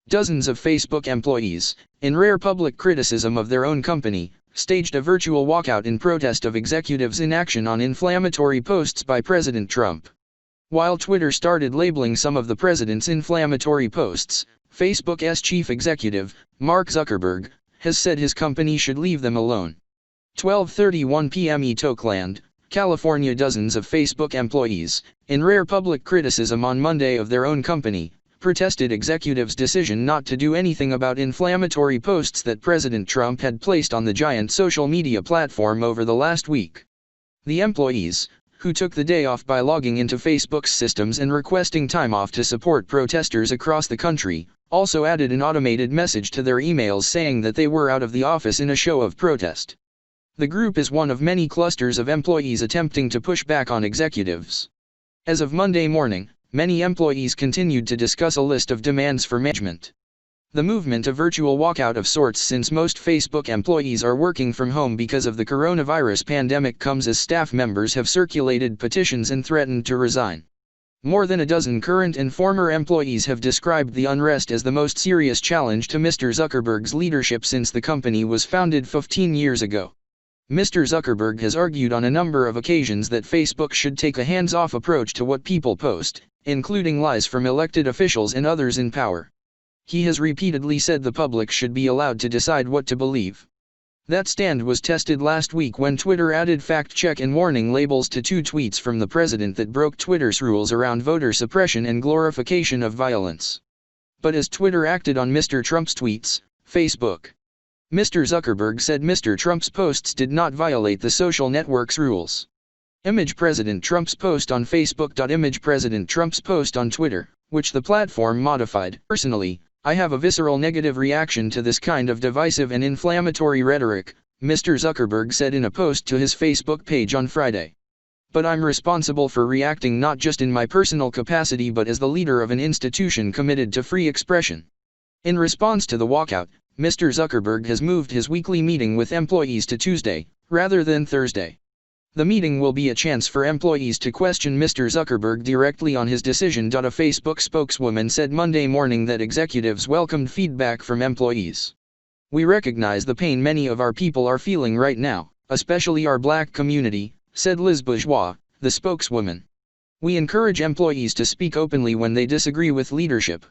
Dozens of Facebook employees, in rare public criticism of their own company, staged a virtual walkout in protest of executives' inaction on inflammatory posts by President Trump. While Twitter started labeling some of the president's inflammatory posts, Facebook's chief executive, Mark Zuckerberg, has said his company should leave them alone. 12:31 p.m. East Oakland, California. Dozens of Facebook employees, in rare public criticism on Monday of their own company, protested executives' decision not to do anything about inflammatory posts that President Trump had placed on the giant social media platform over the last week. The employees, who took the day off by logging into Facebook's systems and requesting time off to support protesters across the country, also added an automated message to their emails saying that they were out of the office in a show of protest. The group is one of many clusters of employees attempting to push back on executives. As of Monday morning, many employees continued to discuss a list of demands for management. The movement, a virtual walkout of sorts since most Facebook employees are working from home because of the coronavirus pandemic, comes as staff members have circulated petitions and threatened to resign. More than a dozen current and former employees have described the unrest as the most serious challenge to Mr. Zuckerberg's leadership since the company was founded 15 years ago. Mr. Zuckerberg has argued on a number of occasions that Facebook should take a hands-off approach to what people post, including lies from elected officials and others in power. He has repeatedly said the public should be allowed to decide what to believe. That stand was tested last week when Twitter added fact-check and warning labels to two tweets from the president that broke Twitter's rules around voter suppression and glorification of violence. But as Twitter acted on Mr. Trump's tweets, Facebook, Mr. Zuckerberg said Mr. Trump's posts did not violate the social network's rules. Image President Trump's post on Facebook. Image President Trump's post on Twitter, which the platform modified. Personally, I have a visceral negative reaction to this kind of divisive and inflammatory rhetoric, Mr. Zuckerberg said in a post to his Facebook page on Friday. But I'm responsible for reacting not just in my personal capacity but as the leader of an institution committed to free expression. In response to the walkout, Mr. Zuckerberg has moved his weekly meeting with employees to Tuesday, rather than Thursday. The meeting will be a chance for employees to question Mr. Zuckerberg directly on his decision. A Facebook spokeswoman said Monday morning that executives welcomed feedback from employees. We recognize the pain many of our people are feeling right now, especially our Black community, said Liz Bourgeois, the spokeswoman. We encourage employees to speak openly when they disagree with leadership,